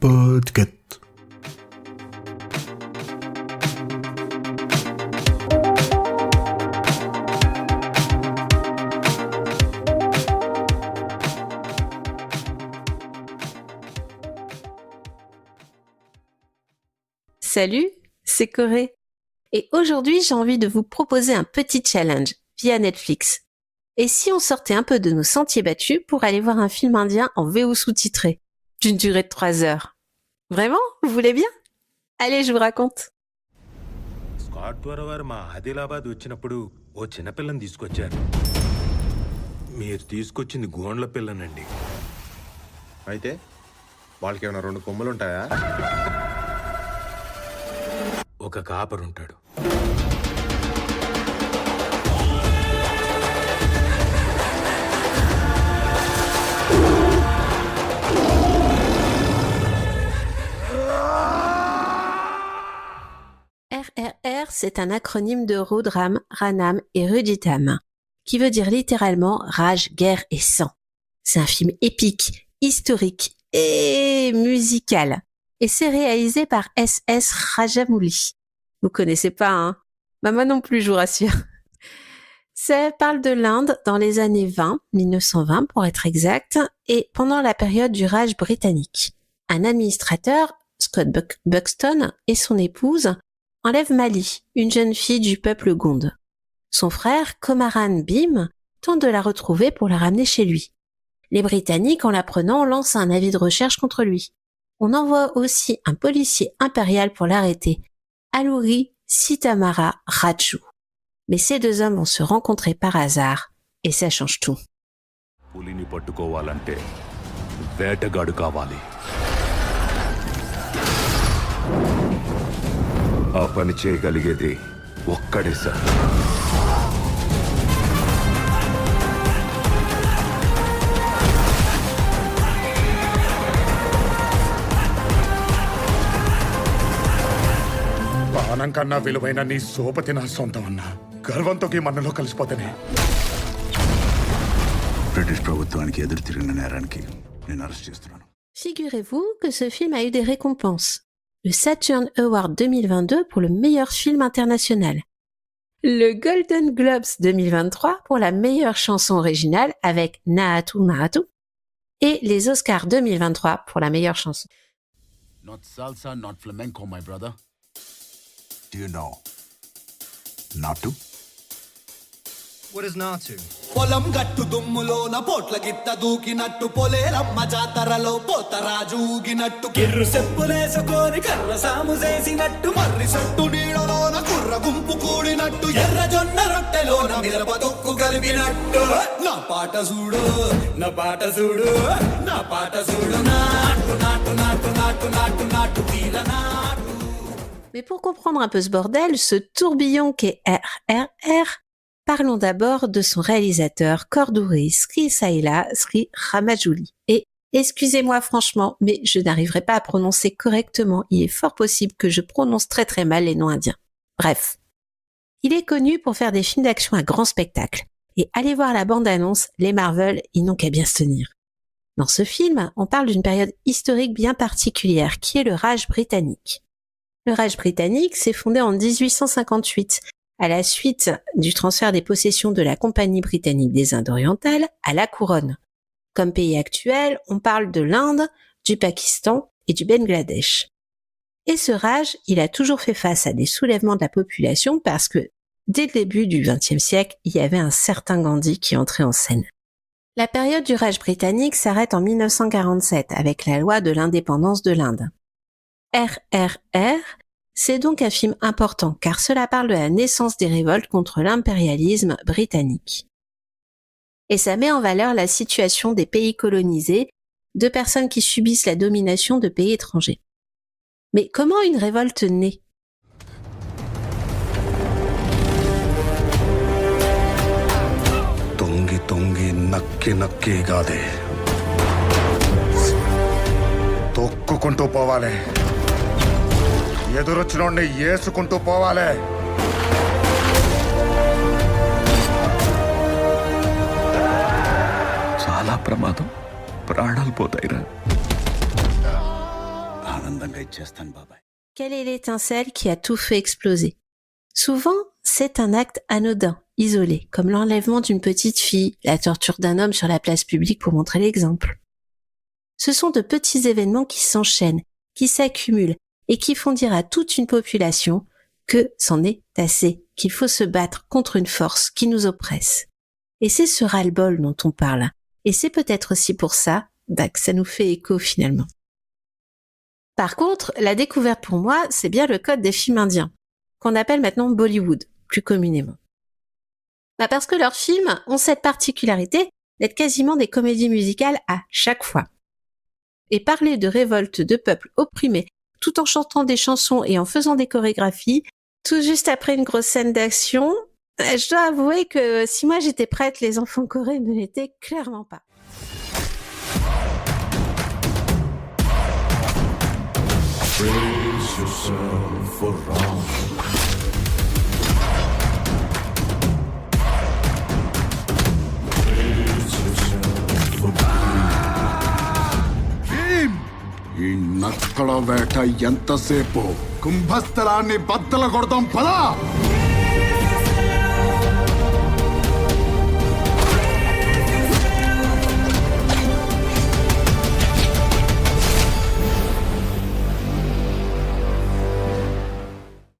Podcast. Salut, c'est Corée. Et aujourd'hui, j'ai envie de vous proposer un petit challenge via Netflix. Et si on sortait un peu de nos sentiers battus pour aller voir un film indien en VO sous-titré, d'une durée de 3 heures? Vraiment? Vous voulez bien? Allez, je vous raconte. Scott ద్వారా వారు మా ఆదిలాబాద్ వచ్చినప్పుడు ఓ చిన్నపిల్లని తీసుకొచ్చారు. మీరు తీసుకొచ్చింది గోండ్ల పిల్లనండి. అయితే వాళ్ళకి ఏమైనా రెండు కొమ్ములు ఉంటాయా? ఒక కాపరుంటాడు. RRR, c'est un acronyme de Rudram, Ranam et Ruditam, qui veut dire littéralement rage, guerre et sang. C'est un film épique, historique et musical. Et c'est réalisé par S.S. Rajamouli. Vous connaissez pas, hein? Bah moi non plus, je vous rassure. Ça parle de l'Inde dans les années 1920 pour être exact, et pendant la période du Raj britannique. Un administrateur, Scott Buxton, et son épouse enlèvent Mali, une jeune fille du peuple gonde. Son frère, Komaran Bhim, tente de la retrouver pour la ramener chez lui. Les Britanniques, en l'apprenant, lancent un avis de recherche contre lui. On envoie aussi un policier impérial pour l'arrêter, Alluri Sitamara Raju. Mais ces deux hommes vont se rencontrer par hasard, et ça change tout. పులిని పట్టుకోవాలంటే వేటగాడు కావాలి. ఆ పని చేయగలిగేది ఒక్కడే సార్. ప్రాణం కన్నా విలువైన నీ సోపతి నా సొంతం అన్నా. గర్వంతోకి మనలో కలిసిపోతేనే. బ్రిటిష్ ప్రభుత్వానికి ఎదురు తిరిగిన నేరానికి నేను అరెస్ట్ చేస్తున్నాను. Figurez-vous que ce film a eu des récompenses. Le Saturn Award 2022 pour le meilleur film international. Le Golden Globes 2023 pour la meilleure chanson originale avec Naatu Naatu. Et les Oscars 2023 pour la meilleure chanson. Not salsa, not flamenco, my brother. Do you know Natu? What is Natu? పొలం గట్టు దుమ్ములోన పోట్ల గిత్త దూకినట్టు పొలేరమ్మ జాతరలో పోతరాజు ఊగినట్టు కిర్రు చెప్పులేసుకొని కర్ర సాము చేసినట్టు మర్రి సొట్టు నీడలోన కుర్ర గుంపు కూడినట్టు ఎర్ర జొన్న రొట్టెలోన మిరప తొక్కు కలిపినట్టు నా పాట చూడు నా పాట చూడు నా పాట చూడు నాటు నాటు నాటు నాటు నాటు నాటు తీర నాటు. Mais pour comprendre un peu ce bordel, ce tourbillon qu'est RRR, parlons d'abord de son réalisateur Korduri Sri Saila Sri Ramajouli. Et excusez-moi franchement, mais je n'arriverai pas à prononcer correctement. Il est fort possible que je prononce très très mal les noms indiens. Bref. Il est connu pour faire des films d'action à grand spectacle. Et allez voir la bande-annonce, les Marvel, ils n'ont qu'à bien se tenir. Dans ce film, on parle d'une période historique bien particulière, qui est le Raj britannique. Le Raj britannique s'est fondé en 1858, à la suite du transfert des possessions de la Compagnie britannique des Indes orientales à la couronne. Comme pays actuel, on parle de l'Inde, du Pakistan et du Bangladesh. Et ce Raj, il a toujours fait face à des soulèvements de la population parce que, dès le début du XXe siècle, il y avait un certain Gandhi qui entrait en scène. La période du Raj britannique s'arrête en 1947 avec la loi de l'indépendance de l'Inde. RRR, c'est donc un film important car cela parle de la naissance des révoltes contre l'impérialisme britannique. Et ça met en valeur la situation des pays colonisés, de personnes qui subissent la domination de pays étrangers. Mais comment une révolte naît? తొంగి తొంగి నక్కి నక్కి గాదే. తొక్కుకుంటూ పోవాలి. ఎదురొచ్చినోడిని ఏసుకుంటూ పోవాలి. చాలా ప్రమాదం. ప్రాణాలు పోతాయిరా. ఆనందంగా ఇచ్చేస్తాను బాబాయ్. Quelle est l'étincelle qui a tout fait exploser? Souvent, c'est un acte anodin, isolé, comme l'enlèvement d'une petite fille, la torture d'un homme sur la place publique pour montrer l'exemple. Ce sont de petits événements qui s'enchaînent, qui s'accumulent et qui font dire à toute une population que c'en est assez, qu'il faut se battre contre une force qui nous oppresse. Et c'est ce ras-le-bol dont on parle. Et c'est peut-être aussi pour ça que ça nous fait écho finalement. Par contre, la découverte pour moi, c'est bien le code des films indiens, qu'on appelle maintenant Bollywood, plus communément. Parce que leurs films ont cette particularité d'être quasiment des comédies musicales à chaque fois. Et parler de révolte de peuples opprimés, tout en chantant des chansons et en faisant des chorégraphies, tout juste après une grosse scène d'action, je dois avouer que si moi j'étais prête, les enfants coréens ne l'étaient clairement pas. Brace yourself for wrong. ఈ నక్కల వేట ఎంతసేపు? కుంభస్థలాన్ని బద్దల కొడదాం పదా.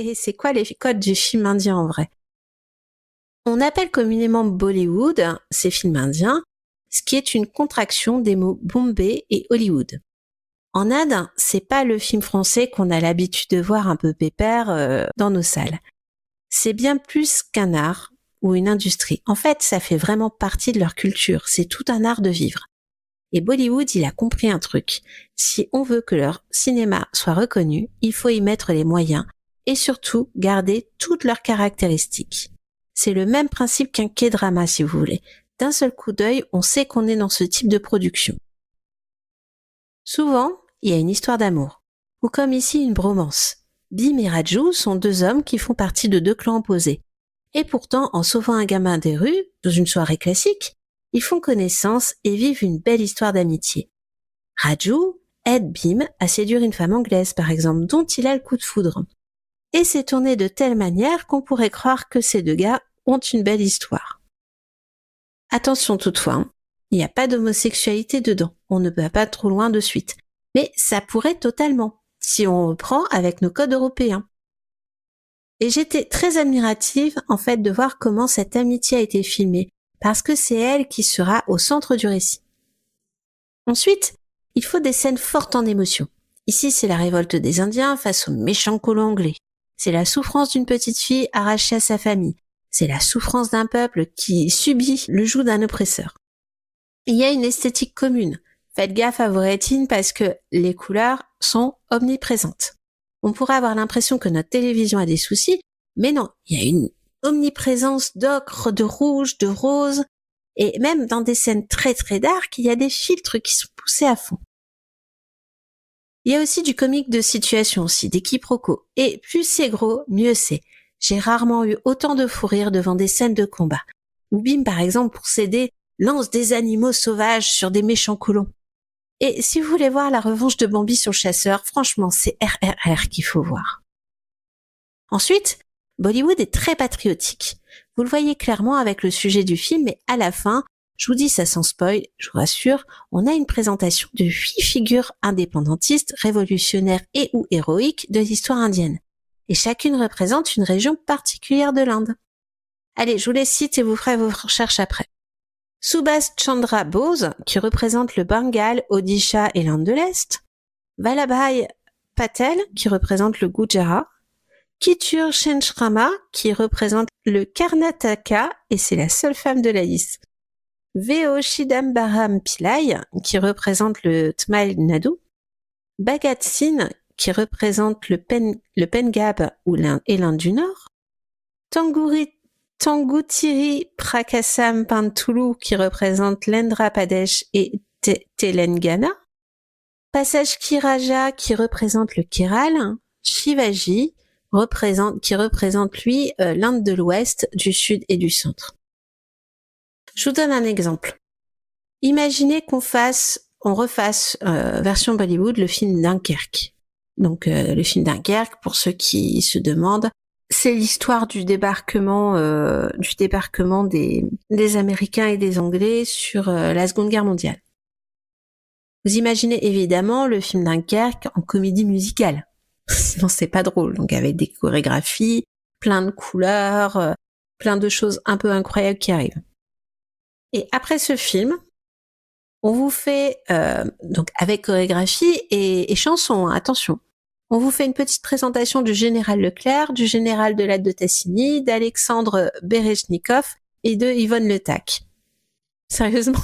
Et c'est quoi les codes du film indien en vrai? On appelle communément Bollywood ces films indiens, ce qui est une contraction des mots Bombay et Hollywood. En Inde, c'est pas le film français qu'on a l'habitude de voir un peu pépère dans nos salles. C'est bien plus qu'un art ou une industrie. En fait, ça fait vraiment partie de leur culture. C'est tout un art de vivre. Et Bollywood, il a compris un truc. Si on veut que leur cinéma soit reconnu, il faut y mettre les moyens et surtout garder toutes leurs caractéristiques. C'est le même principe qu'un K-drama, si vous voulez. D'un seul coup d'œil, on sait qu'on est dans ce type de production. Souvent, il y a une histoire d'amour, ou comme ici une bromance. Bim et Raju sont deux hommes qui font partie de deux clans opposés. Et pourtant, en sauvant un gamin des rues, dans une soirée classique, ils font connaissance et vivent une belle histoire d'amitié. Raju aide Bim à séduire une femme anglaise, par exemple, dont il a le coup de foudre. Et c'est tourné de telle manière qu'on pourrait croire que ces deux gars ont une belle histoire. Attention toutefois, il n'y a pas d'homosexualité dedans, on ne va pas trop loin de suite. Mais ça pourrait totalement, si on reprend avec nos codes européens. Et j'étais très admirative, en fait, de voir comment cette amitié a été filmée, parce que c'est elle qui sera au centre du récit. Ensuite, il faut des scènes fortes en émotion. Ici, c'est la révolte des Indiens face aux méchants colons anglais. C'est la souffrance d'une petite fille arrachée à sa famille. C'est la souffrance d'un peuple qui subit le joug d'un oppresseur. Il y a une esthétique commune. Faites gaffe à vos rétines parce que les couleurs sont omniprésentes. On pourrait avoir l'impression que notre télévision a des soucis, mais non, il y a une omniprésence d'ocre, de rouge, de rose, et même dans des scènes très très dark, il y a des filtres qui sont poussés à fond. Il y a aussi du comique de situation aussi, des quiproquos. Et plus c'est gros, mieux c'est. J'ai rarement eu autant de fou rire devant des scènes de combat. Où Bim, par exemple, pour s'aider, lance des animaux sauvages sur des méchants colons. Et si vous voulez voir la revanche de Bambi sur le chasseur, franchement, c'est RRR qu'il faut voir. Ensuite, Bollywood est très patriotique. Vous le voyez clairement avec le sujet du film, mais à la fin, je vous dis ça sans spoil, je vous rassure, on a une présentation de 8 figures indépendantistes, révolutionnaires et ou héroïques de l'histoire indienne. Et chacune représente une région particulière de l'Inde. Allez, je vous les cite et vous ferez vos recherches après. Subhas Chandra Bose, qui représente le Bengale, Odisha et l'Inde de l'Est. Vallabhai Patel, qui représente le Gujarat. Kittur Shenrama, qui représente le Karnataka, et c'est la seule femme de la liste. V.O. Chidambaram Pillai, qui représente le Tamil Nadu. Bhagat Singh, qui représente le Punjab et l'Inde du Nord. Tangutiri Prakasam Pantulu, qui représente l'Andhra Pradesh et Telangana. Passage Raja, qui représente le Kerala. Shivaji, qui représente lui l'Inde de l'Ouest, du Sud et du Centre. Je vous donne un exemple. Imaginez qu'on fasse on refasse version Bollywood le film Dunkerque. Donc le film Dunkerque, pour ceux qui se demandent, c'est l'histoire du débarquement des Américains et des Anglais sur la Seconde Guerre mondiale. Vous imaginez évidemment le film Dunkerque en comédie musicale. Sinon c'est pas drôle. Donc avec des chorégraphies, plein de couleurs, plein de choses un peu incroyables qui arrivent. Et après ce film, on vous fait, donc avec chorégraphie et chansons, hein, attention. On vous fait une petite présentation du général Leclerc, du général de de Tassigny, d'Alexandre Berejnikov et de Yvonne Le Tac. Sérieusement.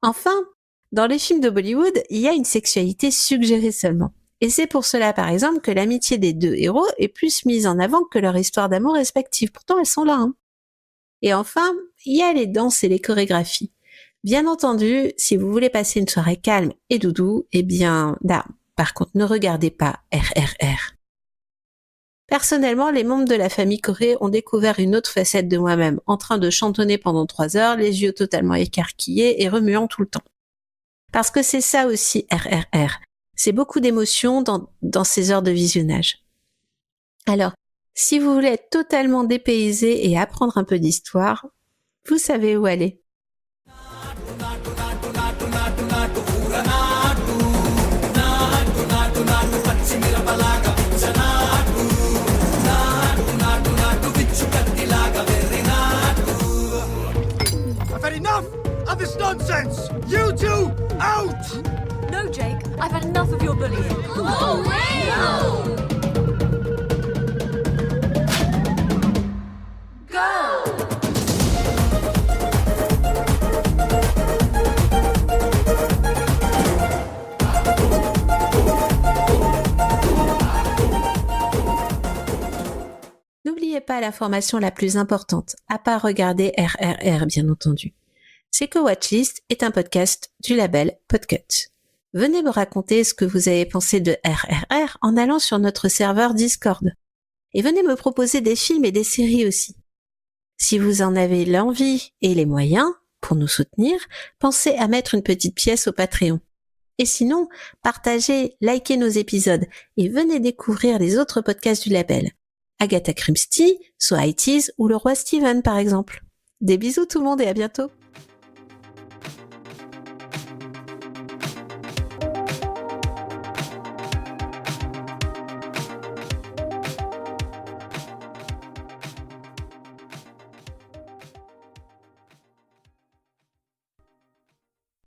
Enfin, dans les films de Bollywood, il y a une sexualité suggérée seulement. Et c'est pour cela, par exemple, que l'amitié des deux héros est plus mise en avant que leur histoire d'amour respective. Pourtant, elles sont là, hein. Et enfin, il y a les danses et les chorégraphies. Bien entendu, si vous voulez passer une soirée calme et doudou, eh bien, là, par contre, ne regardez pas RRR. Personnellement, les membres de la famille Corée ont découvert une autre facette de moi-même, en train de chantonner pendant 3 heures, les yeux totalement écarquillés et remuant tout le temps. Parce que c'est ça aussi RRR. C'est beaucoup d'émotions dans ces heures de visionnage. Alors, si vous voulez être totalement dépaysé et apprendre un peu d'histoire, vous savez où aller. I've had enough of this nonsense! You two, out! No, Jake, I've had enough of your bullying. Oh, no! Go! N'oubliez pas l'information la plus importante, à part regarder RRR bien entendu. C'est que Watchlist est un podcast du label Podcut. Venez me raconter ce que vous avez pensé de RRR en allant sur notre serveur Discord. Et venez me proposer des films et des séries aussi. Si vous en avez l'envie et les moyens pour nous soutenir, pensez à mettre une petite pièce au Patreon. Et sinon, partagez, likez nos épisodes et venez découvrir les autres podcasts du label. Agatha Christie, So I Tease ou Le Roi Steven par exemple. Des bisous tout le monde et à bientôt.